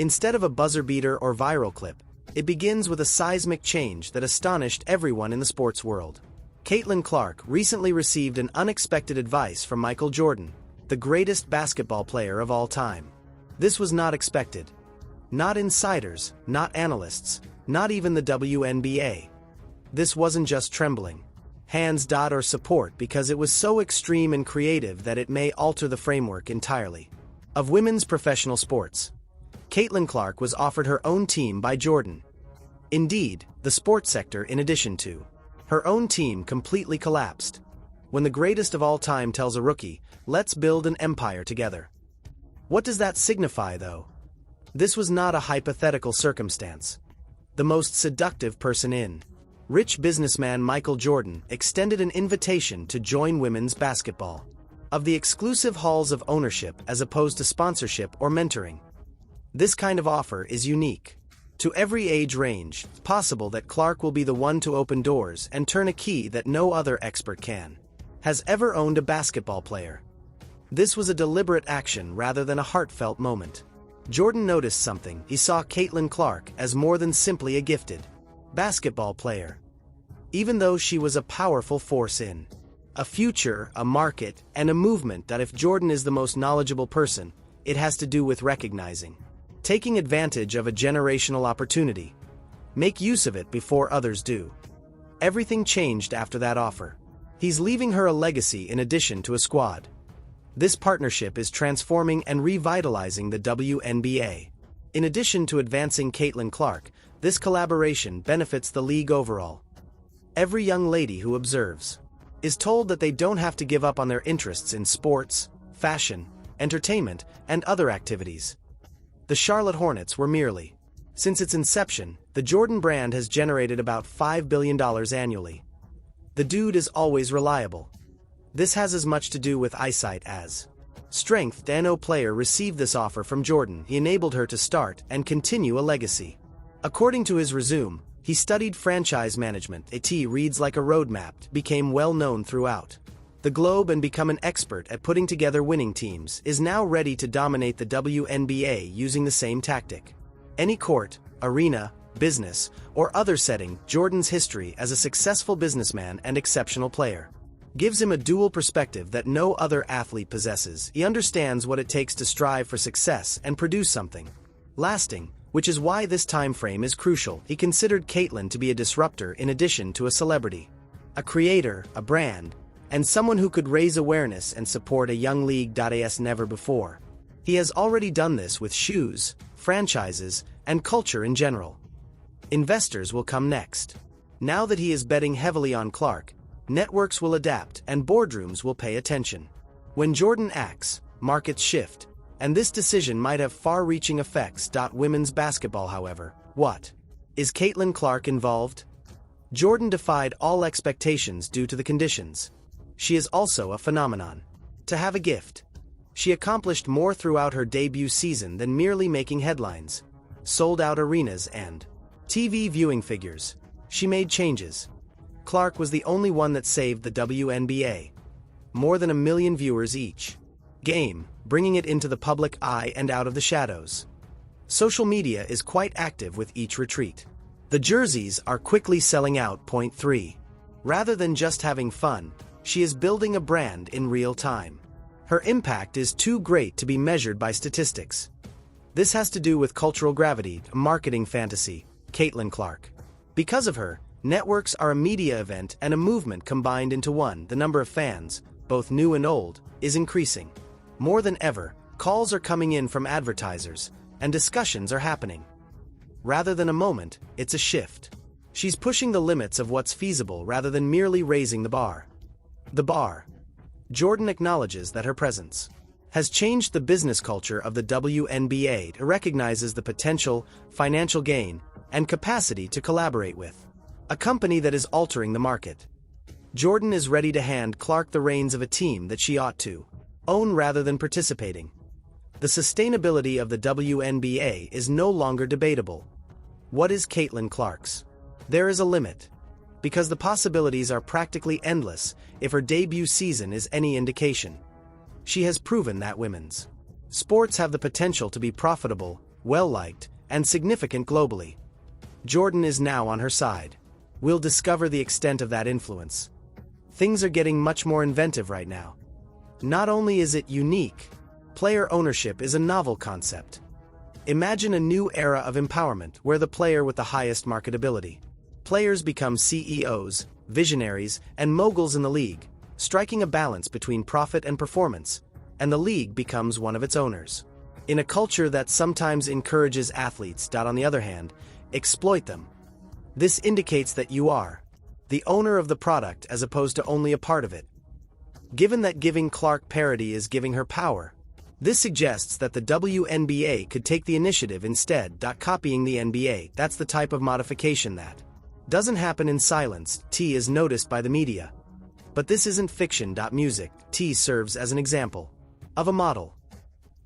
Instead of a buzzer beater or viral clip, it begins with a seismic change that astonished everyone in the sports world. Caitlin Clark recently received an unexpected advice from Michael Jordan, the greatest basketball player of all time. This was not expected. Not insiders, not analysts, not even the WNBA. This wasn't just trembling, hands, or support, because it was so extreme and creative that it may alter the framework entirely of women's professional sports. Caitlin Clark was offered her own team by Jordan. Indeed, the sports sector, in addition to her own team, completely collapsed when the greatest of all time tells a rookie, "Let's build an empire together." What does that signify, though? This was not a hypothetical circumstance. The most seductive person in rich businessman Michael Jordan extended an invitation to join women's basketball of the exclusive halls of ownership as opposed to sponsorship or mentoring. This kind of offer is unique. To every age range, it's possible that Clark will be the one to open doors and turn a key that no other expert has ever owned a basketball player. This was a deliberate action rather than a heartfelt moment. Jordan noticed something. He saw Caitlin Clark as more than simply a gifted basketball player. Even though she was a powerful force in a future, a market, and a movement that, if Jordan is the most knowledgeable person, it has to do with recognizing, taking advantage of a generational opportunity. Make use of it before others do. Everything changed after that offer. He's leaving her a legacy in addition to a squad. This partnership is transforming and revitalizing the WNBA. In addition to advancing Caitlin Clark, this collaboration benefits the league overall. Every young lady who observes is told that they don't have to give up on their interests in sports, fashion, entertainment, and other activities. The Charlotte Hornets were merely. Since its inception, the Jordan brand has generated about $5 billion annually. The dude is always reliable. This has as much to do with eyesight as strength. The NO player received this offer from Jordan. He enabled her to start and continue a legacy. According to his resume, he studied franchise management. It reads like a roadmap, became well known throughout the globe and become an expert at putting together winning teams, is now ready to dominate the WNBA using the same tactic. Any court, arena, business, or other setting, Jordan's history as a successful businessman and exceptional player gives him a dual perspective that no other athlete possesses. He understands what it takes to strive for success and produce something lasting, which is why this time frame is crucial. He considered Caitlin to be a disruptor in addition to a celebrity, a creator, a brand, and someone who could raise awareness and support a young league as never before. He has already done this with shoes, franchises, and culture in general. Investors will come next. Now that he is betting heavily on Clark, networks will adapt and boardrooms will pay attention. When Jordan acts, markets shift, and this decision might have far-reaching effects. Women's basketball, however. What? Is Caitlin Clark involved? Jordan defied all expectations due to the conditions. She is also a phenomenon. To have a gift. She accomplished more throughout her debut season than merely making headlines. Sold out arenas and TV viewing figures. She made changes. Clark was the only one that saved the WNBA. More than 1 million viewers each game, bringing it into the public eye and out of the shadows. Social media is quite active with each retreat. The jerseys are quickly selling out. Point 3. Rather than just having fun, she is building a brand in real time. Her impact is too great to be measured by statistics. This has to do with cultural gravity, a marketing fantasy. Caitlin Clark. Because of her, networks are a media event and a movement combined into one. The number of fans, both new and old, is increasing. More than ever, calls are coming in from advertisers, and discussions are happening. Rather than a moment, it's a shift. She's pushing the limits of what's feasible rather than merely raising the bar. The bar. Jordan acknowledges that her presence has changed the business culture of the WNBA. It recognizes the potential, financial gain, and capacity to collaborate with a company that is altering the market. Jordan is ready to hand Clark the reins of a team that she ought to own rather than participating. The sustainability of the WNBA is no longer debatable. What is Caitlin Clark's? There is a limit. Because the possibilities are practically endless if her debut season is any indication. She has proven that women's sports have the potential to be profitable, well-liked, and significant globally. Jordan is now on her side. We'll discover the extent of that influence. Things are getting much more inventive right now. Not only is it unique, player ownership is a novel concept. Imagine a new era of empowerment where the player with the highest marketability. Players become CEOs, visionaries, and moguls in the league, striking a balance between profit and performance, and the league becomes one of its owners. In a culture that sometimes encourages athletes to, on the other hand, exploit them, this indicates that you are the owner of the product as opposed to only a part of it. Given that giving Clark parity is giving her power, this suggests that the WNBA could take the initiative instead, copying the NBA. That's the type of modification that doesn't happen in silence. T is noticed by the media. But this isn't fiction. Music. T serves as an example of a model.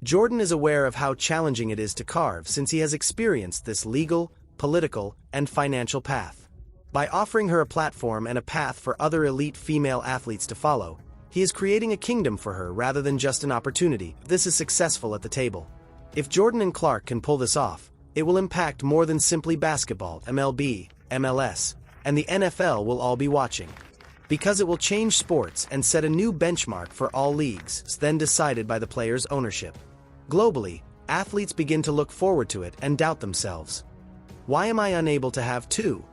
Jordan is aware of how challenging it is to carve since he has experienced this legal, political, and financial path. By offering her a platform and a path for other elite female athletes to follow, he is creating a kingdom for her rather than just an opportunity. This is successful at the table. If Jordan and Clark can pull this off, it will impact more than simply basketball. MLB, MLS, and the NFL will all be watching. Because it will change sports and set a new benchmark for all leagues, then decided by the players' ownership. Globally, athletes begin to look forward to it and doubt themselves. Why am I unable to have two?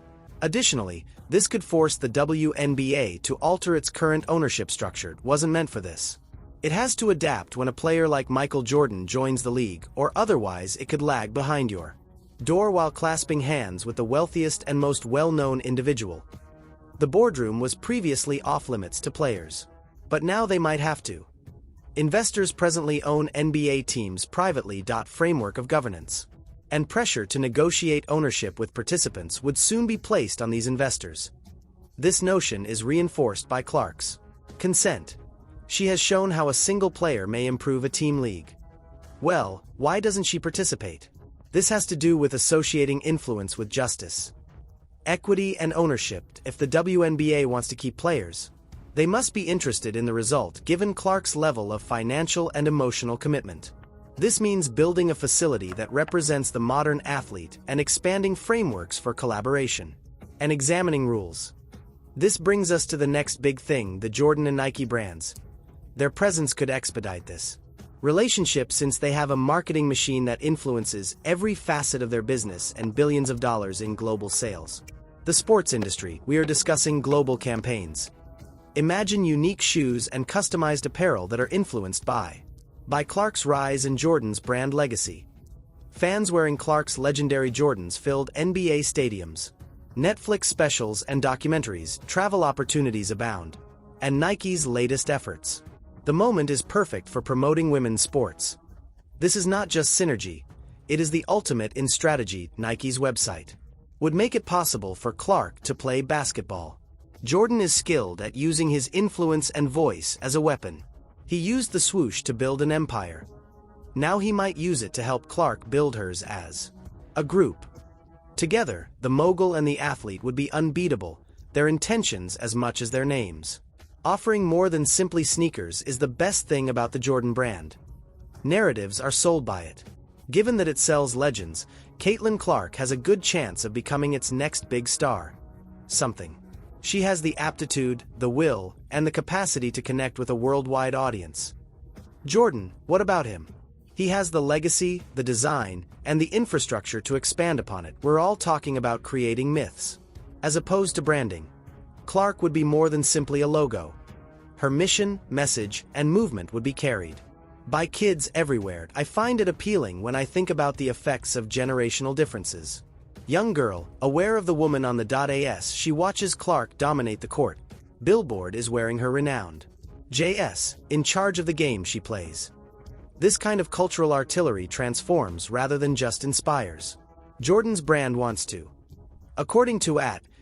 Additionally, this could force the WNBA to alter its current ownership structure. It wasn't meant for this. It has to adapt when a player like Michael Jordan joins the league, or otherwise it could lag behind your door while clasping hands with the wealthiest and most well-known individual. The boardroom was previously off-limits to players, but now they might have to. Investors presently own NBA teams privately. Framework of governance and pressure to negotiate ownership with participants would soon be placed on these investors. This notion is reinforced by Clark's consent. She has shown how a single player may improve a team league. Well, why doesn't she participate? This has to do with associating influence with justice, equity, and ownership. If the WNBA wants to keep players, they must be interested in the result given Clark's level of financial and emotional commitment. This means building a facility that represents the modern athlete and expanding frameworks for collaboration and examining rules. This brings us to the next big thing, the Jordan and Nike brands. Their presence could expedite this relationship since they have a marketing machine that influences every facet of their business and billions of dollars in global sales. The sports industry, we are discussing global campaigns. Imagine unique shoes and customized apparel that are influenced by Clark's rise and Jordan's brand legacy. Fans wearing Clark's legendary Jordans filled NBA stadiums. Netflix specials and documentaries, travel opportunities abound. And Nike's latest efforts. The moment is perfect for promoting women's sports. This is not just synergy, it is the ultimate in strategy. Nike's website would make it possible for Clark to play basketball. Jordan is skilled at using his influence and voice as a weapon. He used the swoosh to build an empire. Now he might use it to help Clark build hers as a group. Together, the mogul and the athlete would be unbeatable, their intentions as much as their names. Offering more than simply sneakers is the best thing about the Jordan brand. Narratives are sold by it. Given that it sells legends, Caitlin Clark has a good chance of becoming its next big star. She has the aptitude, the will, and the capacity to connect with a worldwide audience. Jordan, what about him? He has the legacy, the design, and the infrastructure to expand upon it. We're all talking about creating myths, as opposed to branding. Clark would be more than simply a logo. Her mission, message, and movement would be carried by kids everywhere. I find it appealing when I think about the effects of generational differences. Young girl, aware of the woman on the as she watches Clark dominate the court. Billboard is wearing her renowned JS, in charge of the game she plays. This kind of cultural artillery transforms rather than just inspires. Jordan's brand wants to. According to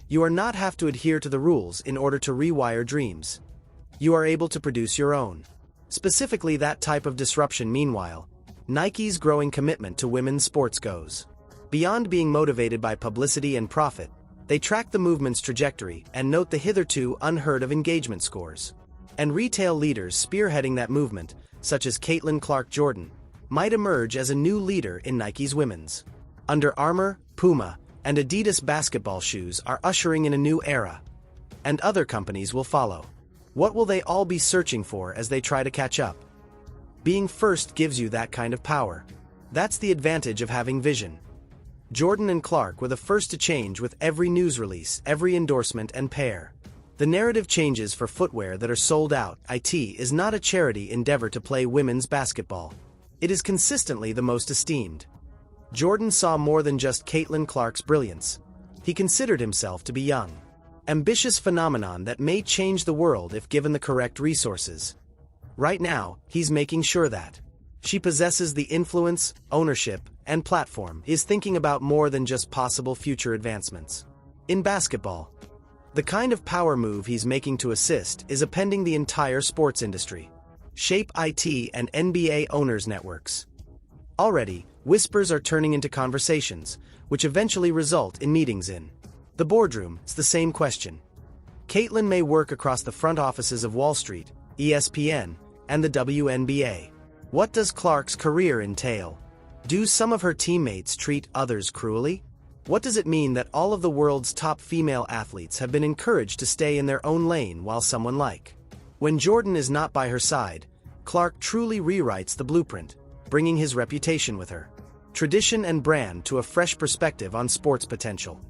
you are not have to adhere to the rules in order to rewire dreams. You are able to produce your own. Specifically that type of disruption. Meanwhile, Nike's growing commitment to women's sports goes beyond being motivated by publicity and profit. They track the movement's trajectory and note the hitherto unheard of engagement scores. And retail leaders spearheading that movement, such as Caitlin Clark Jordan, might emerge as a new leader in Nike's women's. Under Armour, Puma, and Adidas basketball shoes are ushering in a new era. And other companies will follow. What will they all be searching for as they try to catch up? Being first gives you that kind of power. That's the advantage of having vision. Jordan and Clark were the first to change with every news release, every endorsement and pair. The narrative changes for footwear that are sold out. It is not a charity endeavor to play women's basketball. It is consistently the most esteemed. Jordan saw more than just Caitlin Clark's brilliance. He considered himself to be young. Ambitious phenomenon that may change the world if given the correct resources. Right now, he's making sure that she possesses the influence, ownership, and platform. He is thinking about more than just possible future advancements. In basketball, the kind of power move he's making to assist is upending the entire sports industry. Shape IT and NBA owners' networks. Already, whispers are turning into conversations, which eventually result in meetings in the boardroom. It's the same question. Caitlin may work across the front offices of Wall Street, ESPN, and the WNBA. What does Clark's career entail? Do some of her teammates treat others cruelly? What does it mean that all of the world's top female athletes have been encouraged to stay in their own lane while someone like when Jordan is not by her side, Clark truly rewrites the blueprint, bringing his reputation with her, tradition and brand to a fresh perspective on sports potential.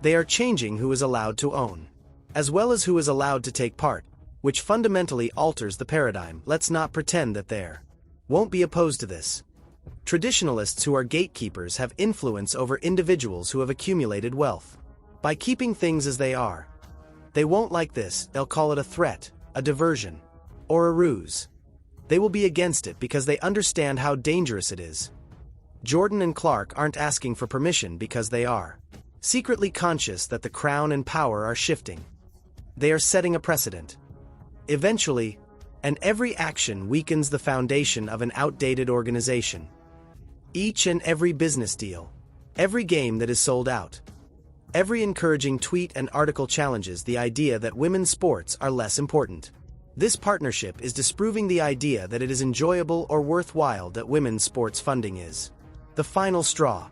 They are changing who is allowed to own, as well as who is allowed to take part, which fundamentally alters the paradigm. Let's not pretend that there won't be opposed to this. Traditionalists who are gatekeepers have influence over individuals who have accumulated wealth. By keeping things as they are, they won't like this. They'll call it a threat, a diversion, or a ruse. They will be against it because they understand how dangerous it is. Jordan and Clark aren't asking for permission because they are secretly conscious that the crown and power are shifting. They are setting a precedent. Eventually, and every action weakens the foundation of an outdated organization. Each and every business deal, every game that is sold out, every encouraging tweet and article challenges the idea that women's sports are less important. This partnership is disproving the idea that it is enjoyable or worthwhile that women's sports funding is the final straw.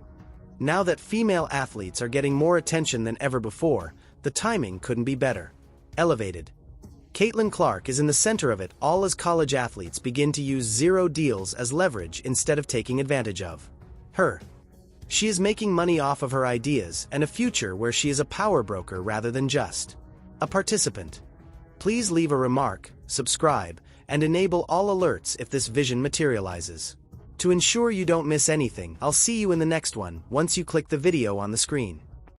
Now that female athletes are getting more attention than ever before, the timing couldn't be better. Elevated. Caitlin Clark is in the center of it all as college athletes begin to use zero deals as leverage instead of taking advantage of her. She is making money off of her ideas and a future where she is a power broker rather than just a participant. Please leave a remark, subscribe, and enable all alerts if this vision materializes. To ensure you don't miss anything, I'll see you in the next one once you click the video on the screen.